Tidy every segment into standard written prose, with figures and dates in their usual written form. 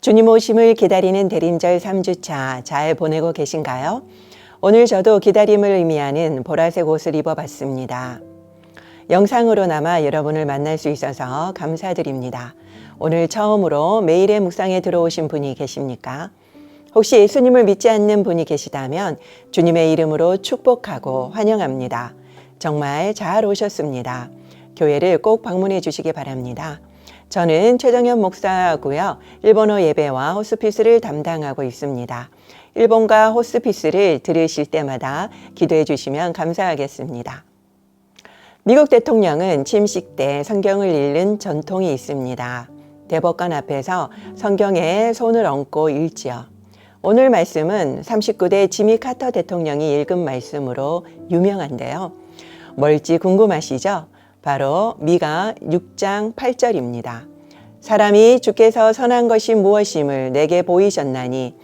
주님 오심을 기다리는 대림절 3주차 잘 보내고 계신가요? 오늘 저도 기다림을 의미하는 보라색 옷을 입어봤습니다. 영상으로나마 여러분을 만날 수 있어서 감사드립니다. 오늘 처음으로 매일의 묵상에 들어오신 분이 계십니까? 혹시 예수님을 믿지 않는 분이 계시다면 주님의 이름으로 축복하고 환영합니다. 정말 잘 오셨습니다. 교회를 꼭 방문해 주시기 바랍니다. 저는 최정현 목사고요. 일본어 예배와 호스피스를 담당하고 있습니다. 일본과 호스피스를 들으실 때마다 기도해 주시면 감사하겠습니다. 미국 대통령은 침식 때 성경을 읽는 전통이 있습니다. 대법관 앞에서 성경에 손을 얹고 읽지요. 오늘 말씀은 39대 지미 카터 대통령이 읽은 말씀으로 유명한데요. 뭘지 궁금하시죠? 바로 미가 6장 8절입니다. 사람이 주께서 선한 것이 무엇임을 내게 보이셨나니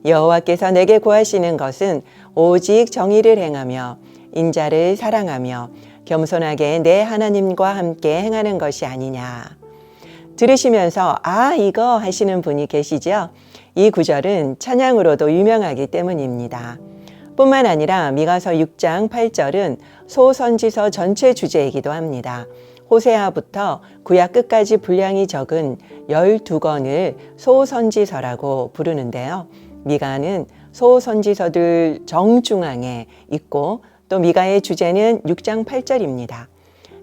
여호와께서 내게 구하시는 것은 오직 정의를 행하며 인자를 사랑하며 겸손하게 내 하나님과 함께 행하는 것이 아니냐. 들으시면서 이거 하시는 분이 계시죠? 이 구절은 찬양으로도 유명하기 때문입니다. 뿐만 아니라 미가서 6장 8절은 소선지서 전체 주제이기도 합니다. 호세아부터 구약 끝까지 분량이 적은 12권을 소선지서라고 부르는데요. 미가는 소선지서들 정중앙에 있고 또 미가의 주제는 6장 8절입니다.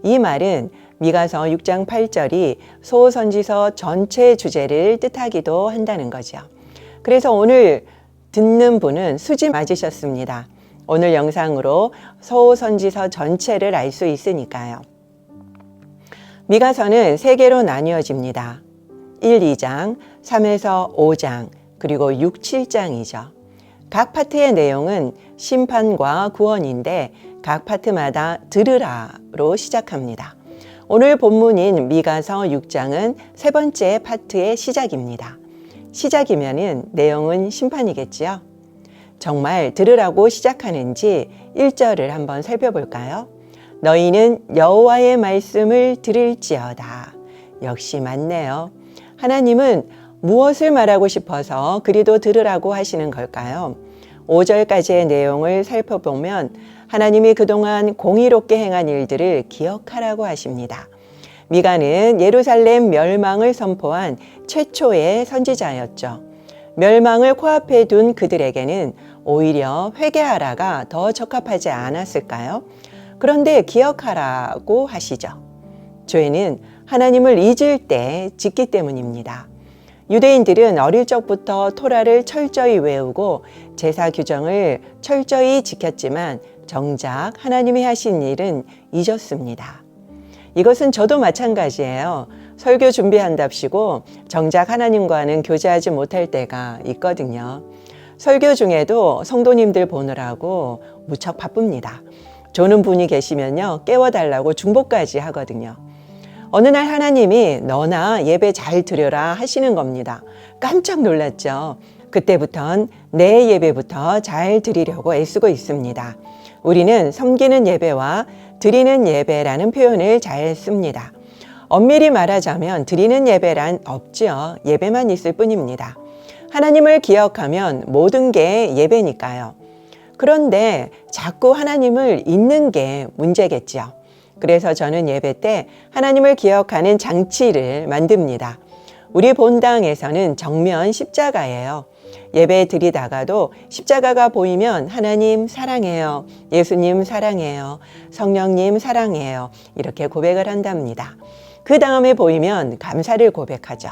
이 말은 미가서 6장 8절이 소선지서 전체 주제를 뜻하기도 한다는 거죠. 그래서 오늘 듣는 분은 수지 맞으셨습니다. 오늘 영상으로 소선지서 전체를 알 수 있으니까요. 미가서는 3개로 나뉘어집니다. 1, 2장, 3에서 5장, 그리고 6, 7장이죠. 각 파트의 내용은 심판과 구원인데 각 파트마다 들으라로 시작합니다. 오늘 본문인 미가서 6장은 세 번째 파트의 시작입니다. 시작이면은 내용은 심판이겠지요. 정말 들으라고 시작하는지 1절을 한번 살펴볼까요? 너희는 여호와의 말씀을 들을지어다. 역시 맞네요. 하나님은 무엇을 말하고 싶어서 그리도 들으라고 하시는 걸까요? 5절까지의 내용을 살펴보면 하나님이 그동안 공의롭게 행한 일들을 기억하라고 하십니다. 미가는 예루살렘 멸망을 선포한 최초의 선지자였죠. 멸망을 코앞에 둔 그들에게는 오히려 회개하라가 더 적합하지 않았을까요? 그런데 기억하라고 하시죠. 죄는 하나님을 잊을 때 짓기 때문입니다. 유대인들은 어릴 적부터 토라를 철저히 외우고 제사 규정을 철저히 지켰지만 정작 하나님이 하신 일은 잊었습니다. 이것은 저도 마찬가지예요. 설교 준비한답시고 정작 하나님과는 교제하지 못할 때가 있거든요. 설교 중에도 성도님들 보느라고 무척 바쁩니다. 조는 분이 계시면요, 깨워달라고 중보까지 하거든요. 어느 날 하나님이 너나 예배 잘 드려라 하시는 겁니다. 깜짝 놀랐죠. 그때부턴 내 예배부터 잘 드리려고 애쓰고 있습니다. 우리는 섬기는 예배와 드리는 예배라는 표현을 잘 씁니다. 엄밀히 말하자면 드리는 예배란 없죠. 예배만 있을 뿐입니다. 하나님을 기억하면 모든 게 예배니까요. 그런데 자꾸 하나님을 잊는 게 문제겠죠. 그래서 저는 예배 때 하나님을 기억하는 장치를 만듭니다. 우리 본당에서는 정면 십자가예요. 예배 드리다가도 십자가가 보이면 하나님 사랑해요. 예수님 사랑해요. 성령님 사랑해요. 이렇게 고백을 한답니다. 그 다음에 보이면 감사를 고백하죠.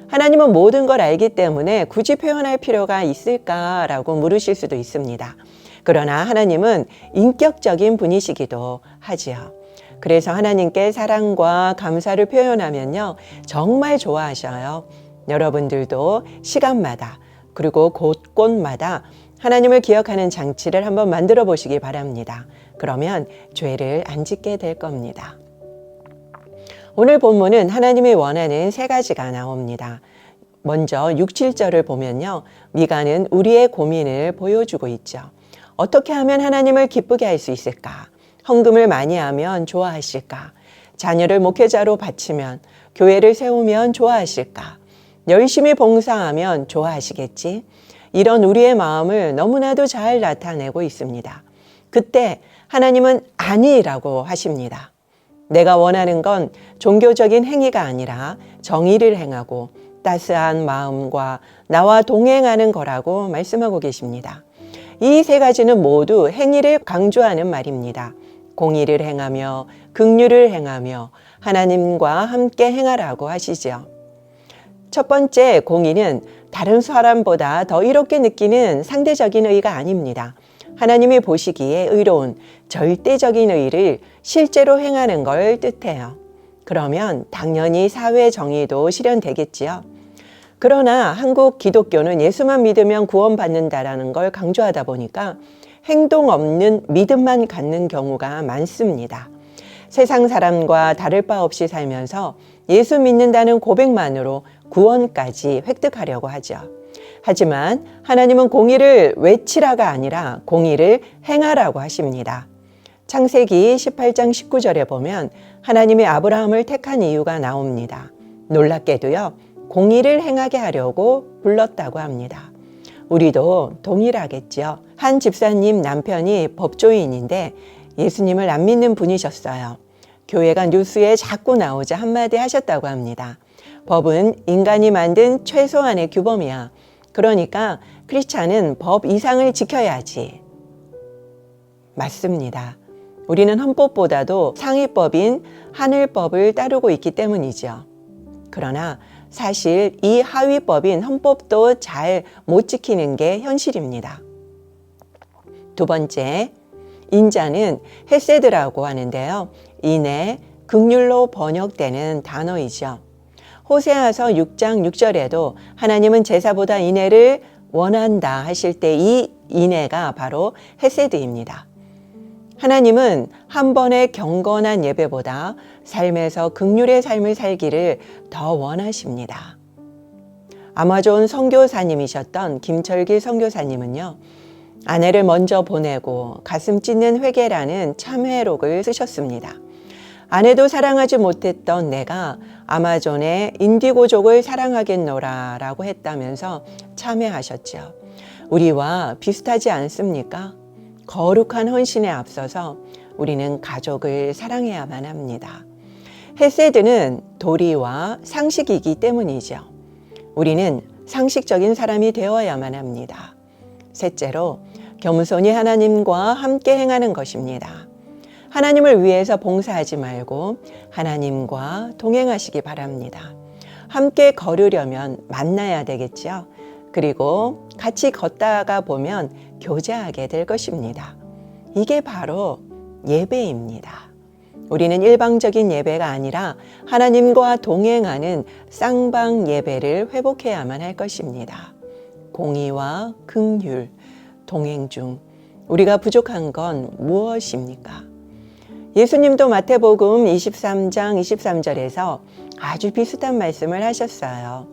하나님은 모든 걸 알기 때문에 굳이 표현할 필요가 있을까라고 물으실 수도 있습니다. 그러나 하나님은 인격적인 분이시기도 하지요. 그래서 하나님께 사랑과 감사를 표현하면요, 정말 좋아하셔요. 여러분들도 시간마다 그리고 곳곳마다 하나님을 기억하는 장치를 한번 만들어 보시기 바랍니다. 그러면 죄를 안 짓게 될 겁니다. 오늘 본문은 하나님이 원하는 3가지가 나옵니다. 먼저 6, 7절을 보면요, 미가는 우리의 고민을 보여주고 있죠. 어떻게 하면 하나님을 기쁘게 할 수 있을까? 헌금을 많이 하면 좋아하실까? 자녀를 목회자로 바치면, 교회를 세우면 좋아하실까? 열심히 봉사하면 좋아하시겠지? 이런 우리의 마음을 너무나도 잘 나타내고 있습니다. 그때 하나님은 아니라고 하십니다. 내가 원하는 건 종교적인 행위가 아니라 정의를 행하고 따스한 마음과 나와 동행하는 거라고 말씀하고 계십니다. 이 세 가지는 모두 행위를 강조하는 말입니다. 공의를 행하며 긍휼을 행하며 하나님과 함께 행하라고 하시죠. 첫 번째 공의는 다른 사람보다 더 이롭게 느끼는 상대적인 의가 아닙니다. 하나님이 보시기에 의로운 절대적인 의를 실제로 행하는 걸 뜻해요. 그러면 당연히 사회 정의도 실현되겠지요. 그러나 한국 기독교는 예수만 믿으면 구원받는다라는 걸 강조하다 보니까 행동 없는 믿음만 갖는 경우가 많습니다. 세상 사람과 다를 바 없이 살면서 예수 믿는다는 고백만으로 구원까지 획득하려고 하죠. 하지만 하나님은 공의를 외치라가 아니라 공의를 행하라고 하십니다. 창세기 18장 19절에 보면 하나님이 아브라함을 택한 이유가 나옵니다. 놀랍게도요, 공의를 행하게 하려고 불렀다고 합니다. 우리도 동일하겠죠. 한 집사님 남편이 법조인인데 예수님을 안 믿는 분이셨어요. 교회가 뉴스에 자꾸 나오자 한마디 하셨다고 합니다. 법은 인간이 만든 최소한의 규범이야. 그러니까 크리스찬은 법 이상을 지켜야지. 맞습니다. 우리는 헌법보다도 상위법인 하늘법을 따르고 있기 때문이죠. 그러나 사실 이 하위법인 헌법도 잘 못 지키는 게 현실입니다. 두 번째, 인자는 헤세드라고 하는데요. 인애, 긍휼로 번역되는 단어이죠. 호세아서 6장 6절에도 하나님은 제사보다 인애를 원한다 하실 때 이 인애가 바로 헤세드입니다. 하나님은 한 번의 경건한 예배보다 삶에서 긍휼의 삶을 살기를 더 원하십니다. 아마존 선교사님이셨던 김철기 선교사님은요, 아내를 먼저 보내고 가슴 찢는 회개라는 참회록을 쓰셨습니다. 아내도 사랑하지 못했던 내가 아마존의 인디고족을 사랑하겠노라 라고 했다면서 참회하셨죠. 우리와 비슷하지 않습니까? 거룩한 헌신에 앞서서 우리는 가족을 사랑해야만 합니다. 헤세드는 도리와 상식이기 때문이죠. 우리는 상식적인 사람이 되어야만 합니다. 셋째로, 겸손히 하나님과 함께 행하는 것입니다. 하나님을 위해서 봉사하지 말고 하나님과 동행하시기 바랍니다. 함께 걸으려면 만나야 되겠죠. 그리고 같이 걷다가 보면 교제하게 될 것입니다. 이게 바로 예배입니다. 우리는 일방적인 예배가 아니라 하나님과 동행하는 쌍방 예배를 회복해야만 할 것입니다. 공의와 긍휼, 동행 중 우리가 부족한 건 무엇입니까? 예수님도 마태복음 23장 23절에서 아주 비슷한 말씀을 하셨어요.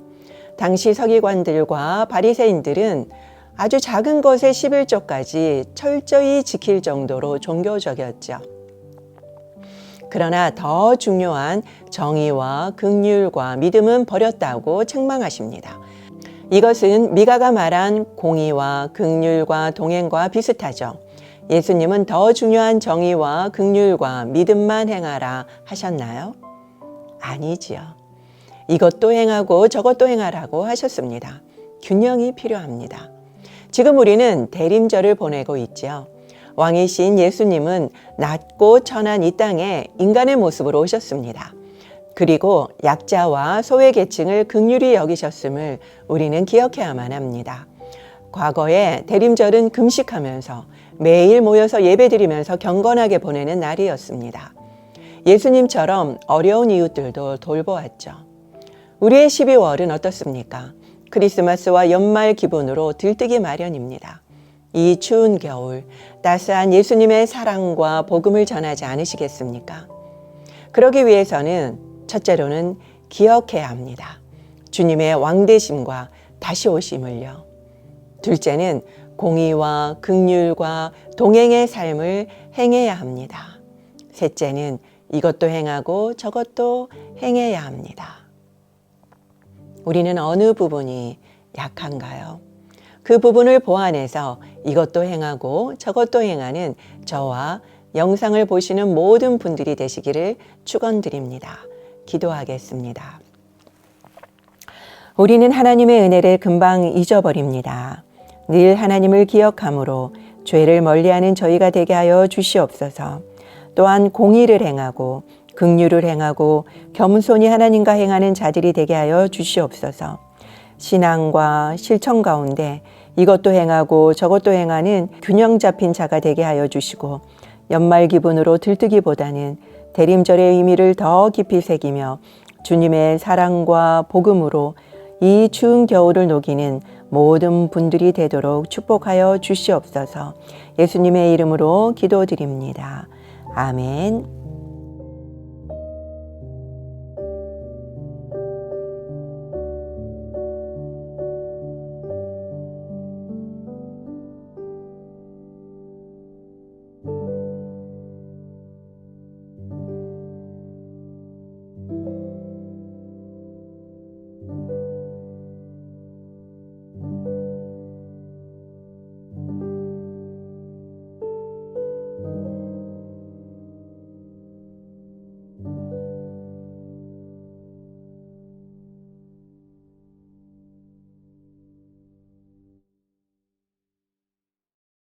당시 서기관들과 바리새인들은 아주 작은 것의 11조까지 철저히 지킬 정도로 종교적이었죠. 그러나 더 중요한 정의와 긍휼과 믿음은 버렸다고 책망하십니다. 이것은 미가가 말한 공의와 긍휼과 동행과 비슷하죠. 예수님은 더 중요한 정의와 긍휼과 믿음만 행하라 하셨나요? 아니지요. 이것도 행하고 저것도 행하라고 하셨습니다. 균형이 필요합니다. 지금 우리는 대림절을 보내고 있죠. 왕이신 예수님은 낮고 천한 이 땅에 인간의 모습으로 오셨습니다. 그리고 약자와 소외계층을 긍휼히 여기셨음을 우리는 기억해야만 합니다. 과거에 대림절은 금식하면서 매일 모여서 예배드리면서 경건하게 보내는 날이었습니다. 예수님처럼 어려운 이웃들도 돌보았죠. 우리의 12월은 어떻습니까? 크리스마스와 연말 기분으로 들뜨기 마련입니다. 이 추운 겨울 따스한 예수님의 사랑과 복음을 전하지 않으시겠습니까? 그러기 위해서는 첫째로는 기억해야 합니다. 주님의 왕되심과 다시 오심을요. 둘째는 공의와 긍휼과 동행의 삶을 행해야 합니다. 셋째는 이것도 행하고 저것도 행해야 합니다. 우리는 어느 부분이 약한가요? 그 부분을 보완해서 이것도 행하고 저것도 행하는 저와 영상을 보시는 모든 분들이 되시기를 축원드립니다. 기도하겠습니다. 우리는 하나님의 은혜를 금방 잊어버립니다. 늘 하나님을 기억함으로 죄를 멀리하는 저희가 되게 하여 주시옵소서. 또한 공의를 행하고 긍휼을 행하고 겸손히 하나님과 행하는 자들이 되게 하여 주시옵소서. 신앙과 실천 가운데 이것도 행하고 저것도 행하는 균형 잡힌 자가 되게 하여 주시고 연말 기분으로 들뜨기보다는 대림절의 의미를 더 깊이 새기며 주님의 사랑과 복음으로 이 추운 겨울을 녹이는 모든 분들이 되도록 축복하여 주시옵소서. 예수님의 이름으로 기도드립니다. 아멘.